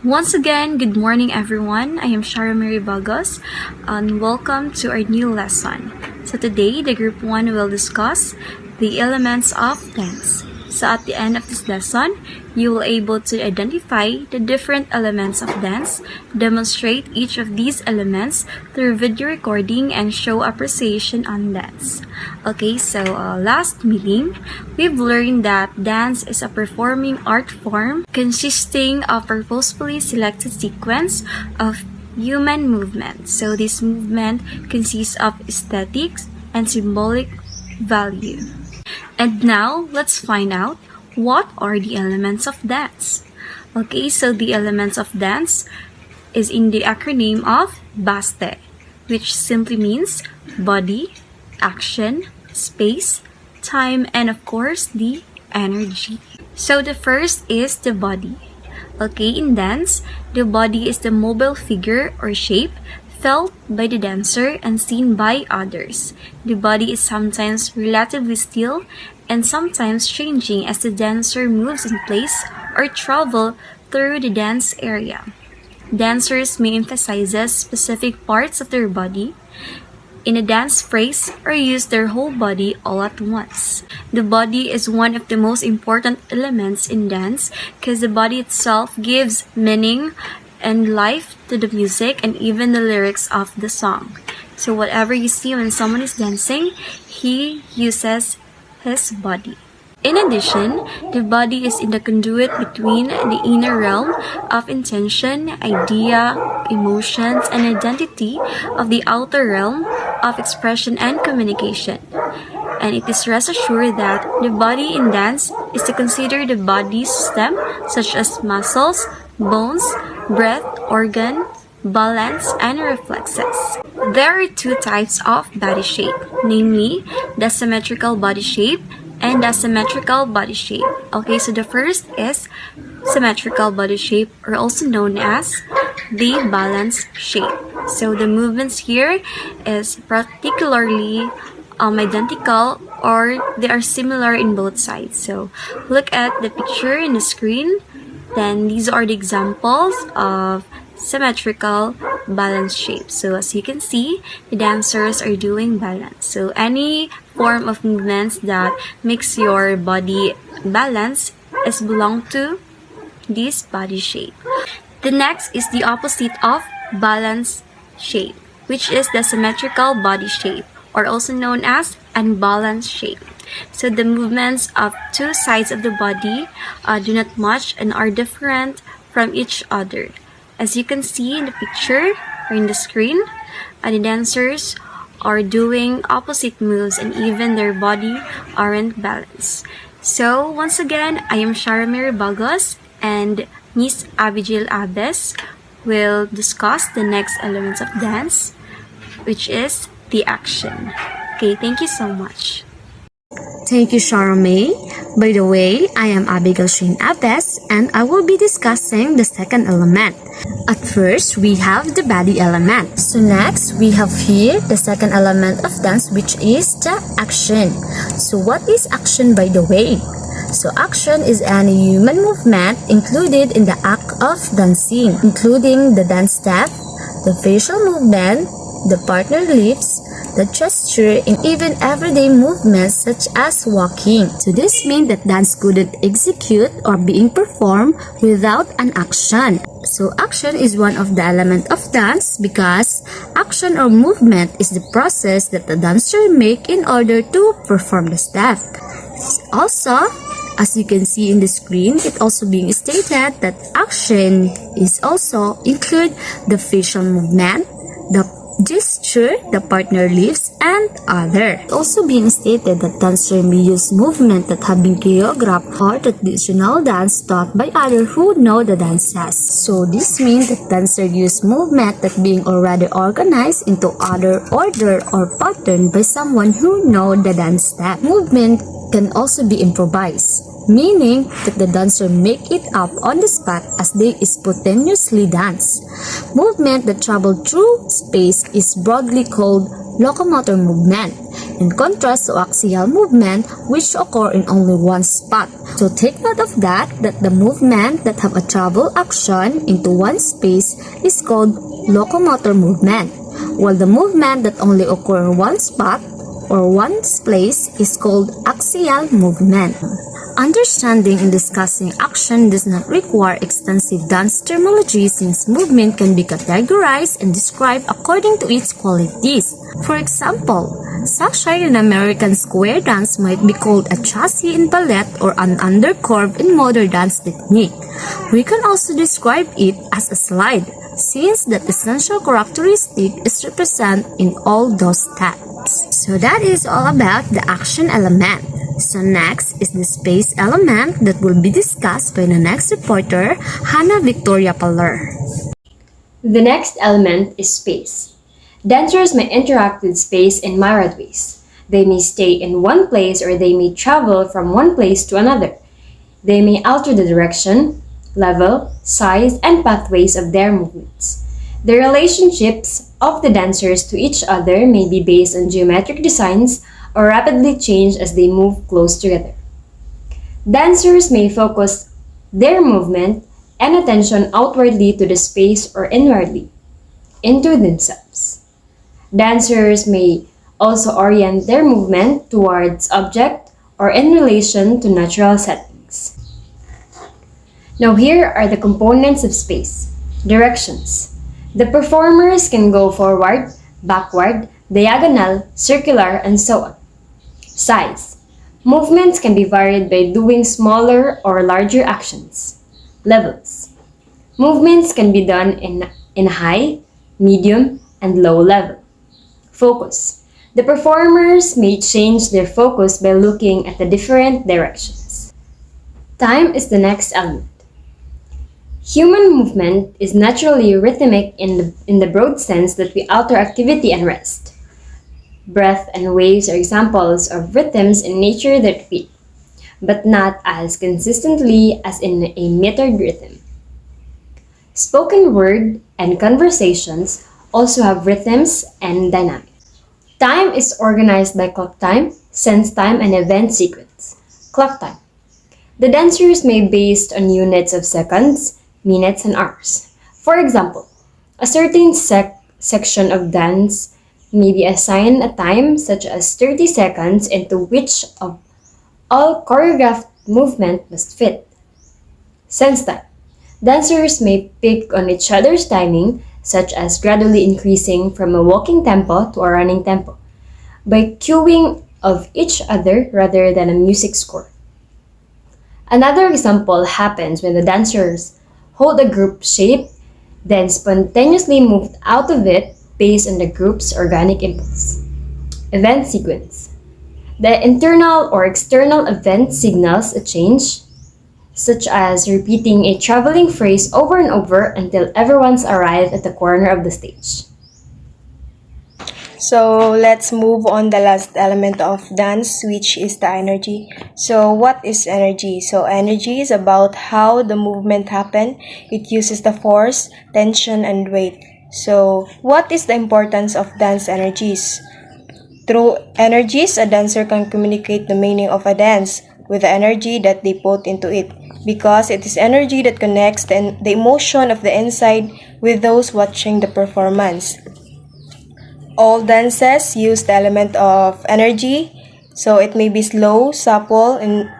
Once again, good morning everyone. I am Shara Mary Bagos and welcome to our new lesson. So today, the group 1 will discuss the elements of dance. So at the end of this lesson, you will able to identify the different elements of dance, demonstrate each of these elements through video recording, and show appreciation on dance. Okay, so last meeting, we've learned that dance is a performing art form consisting of purposefully selected sequence of human movement. So this movement consists of aesthetics and symbolic value. And now, let's find out what are the elements of dance. Okay, so the elements of dance is in the acronym of BASTE, which simply means body, action, space, time, and of course, the energy. So the first is the body. Okay, in dance, the body is the mobile figure or shape felt by the dancer and seen by others. The body is sometimes relatively still and sometimes changing as the dancer moves in place or travel through the dance area. Dancers may emphasize specific parts of their body in a dance phrase or use their whole body all at once. The body is one of the most important elements in dance because the body itself gives meaning and life to the music and even the lyrics of the song. So whatever you see when someone is dancing, he uses his body. In addition, the body is in the conduit between the inner realm of intention, idea, emotions, and identity of the outer realm of expression and communication. And it is rest assured that the body in dance is to consider the body system such as muscles, bones, breath, organ, balance, and reflexes. There are two types of body shape, namely the symmetrical body shape and the asymmetrical body shape. Okay, so the first is symmetrical body shape, or also known as the balance shape. So the movements here is particularly identical, or they are similar in both sides. So look at the picture in the screen. Then these are the examples of symmetrical balance shape. So as you can see, the dancers are doing balance. So any form of movements that makes your body balance is belong to this body shape. The next is the opposite of balance shape, which is the symmetrical body shape, or also known as unbalanced shape. So the movements of two sides of the body do not match and are different from each other. As you can see in the picture or in the screen, the dancers are doing opposite moves and even their body aren't balanced. So once again, I am Shara Mary Bagos and Miss Abigail Abes will discuss the next elements of dance, which is the action. Okay, thank you so much. Thank you, Charmaine. By the way, I am Abigail Shane Abes and I will be discussing the second element. At first, we have the body element. So next, we have here the second element of dance, which is the action. So what is action, by the way? So action is any human movement included in the act of dancing, including the dance step, the facial movement, the partner lips, the gesture, and even everyday movements such as walking. So this means that dance couldn't execute or being performed without an action. So action is one of the elements of dance because action or movement is the process that the dancer make in order to perform the step. Also, as you can see in the screen, it also being stated that action is also include the facial movement, the gesture, the partner lips, and other. Also being stated that dancer may use movement that have been choreographed or traditional dance taught by others who know the dances. So this means that dancer use movement that being already organized into other order or pattern by someone who know the dance step. Movement can also be improvised, meaning that the dancer make it up on the spot as they spontaneously dance. Movement that travel through space is broadly called locomotor movement, in contrast to axial movement which occur in only one spot. So take note of that the movement that have a travel action into one space is called locomotor movement, while the movement that only occur in one spot or one place is called axial movement. Understanding and discussing action does not require extensive dance terminology since movement can be categorized and described according to its qualities. For example, Shakespeare in American square dance might be called a chassis in ballet or an undercurve in modern dance technique. We can also describe it as a slide, since that essential characteristic is represented in all those steps. So that is all about the action element. So next is the space element that will be discussed by the next reporter, Hannah Victoria Paler. The next element is space. Dancers may interact with space in myriad ways. They may stay in one place or they may travel from one place to another. They may alter the direction, level, size, and pathways of their movements. The relationships of the dancers to each other may be based on geometric designs or rapidly change as they move close together. Dancers may focus their movement and attention outwardly to the space or inwardly, into themselves. Dancers may also orient their movement towards object or in relation to natural settings. Now here are the components of space. Directions. The performers can go forward, backward, diagonal, circular, and so on. Size. Movements can be varied by doing smaller or larger actions. Levels. Movements can be done in high, medium, and low level. Focus. The performers may change their focus by looking at the different directions. Time is the next element. Human movement is naturally rhythmic in the broad sense that we alter activity and rest. Breath and waves are examples of rhythms in nature that repeat, but not as consistently as in a metered rhythm. Spoken word and conversations also have rhythms and dynamics. Time is organized by clock time, sense time, and event sequence. Clock time. The dancers may be based on units of seconds, minutes, and hours. For example, a certain section of dance may be assigned a time such as 30 seconds into which of all choreographed movement must fit. Sense time. Dancers may pick on each other's timing, such as gradually increasing from a walking tempo to a running tempo, by cueing of each other rather than a music score. Another example happens when the dancers hold a group shape, then spontaneously move out of it based on the group's organic impulse. Event sequence. The internal or external event signals a change, such as repeating a traveling phrase over and over until everyone's arrived at the corner of the stage. So let's move on the last element of dance, which is the energy. So what is energy? So energy is about how the movement happen. It uses the force, tension, and weight. So what is the importance of dance energies? Through energies, a dancer can communicate the meaning of a dance with the energy that they put into it, because it is energy that connects the emotion of the inside with those watching the performance. All dances use the element of energy, so it may be slow, supple, and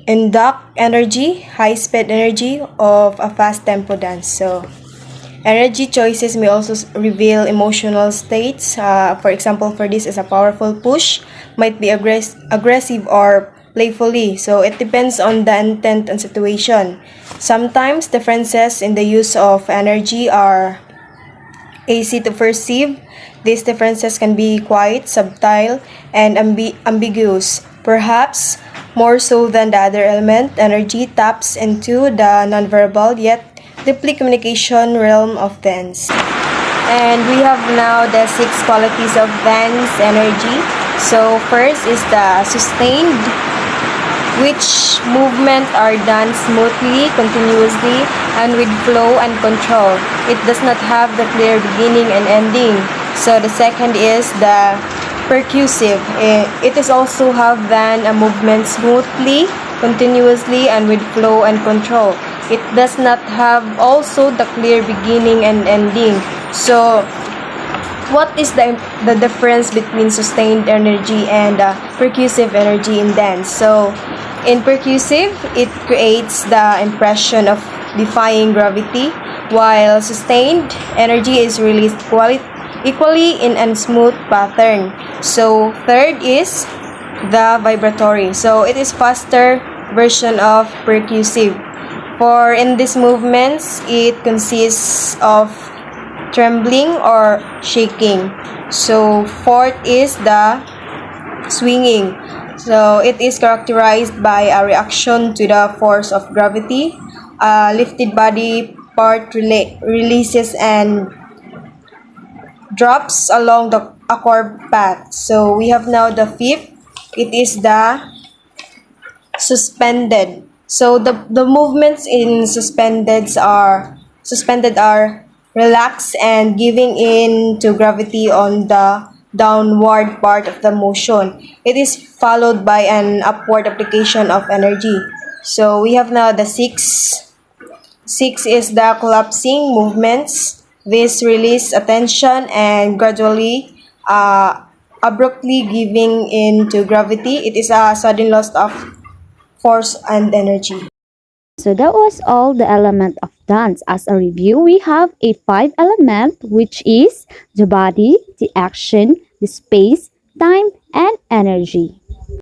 induct energy, high-speed energy of a fast-tempo dance. So energy choices may also reveal emotional states. For example, for this is a powerful push, might be aggressive or playfully. So it depends on the intent and situation. Sometimes differences in the use of energy are easy to perceive. These differences can be quite subtle and ambiguous. Perhaps more so than the other element, energy taps into the nonverbal yet deeply communication realm of dance. And we have now the 6 qualities of dance energy. So first is the sustained, which movement are done smoothly, continuously, and with flow and control. It does not have the clear beginning and ending. So the second is the percussive. It is also have done a movement smoothly, continuously and with flow and control. It does not have also the clear beginning and ending. So, what is the difference between sustained energy and percussive energy in dance? So, in percussive, it creates the impression of defying gravity, while sustained energy is released equally in a smooth pattern. So, third is the vibratory. So, it is faster version of percussive. For in these movements, it consists of trembling or shaking. So, fourth is the swinging. So, it is characterized by a reaction to the force of gravity. A lifted body part releases and drops along a curved path. So, we have now the fifth. It is the suspended. So the movements in suspended are relaxed and giving in to gravity on the downward part of the motion. It is followed by an upward application of energy. So we have now the six. Six is the collapsing movements. This release attention and gradually abruptly giving in to gravity. It is a sudden loss of force and energy. So that was all the element of dance. As a review, we have a 5 element, which is the body, the action, the space, time, and energy.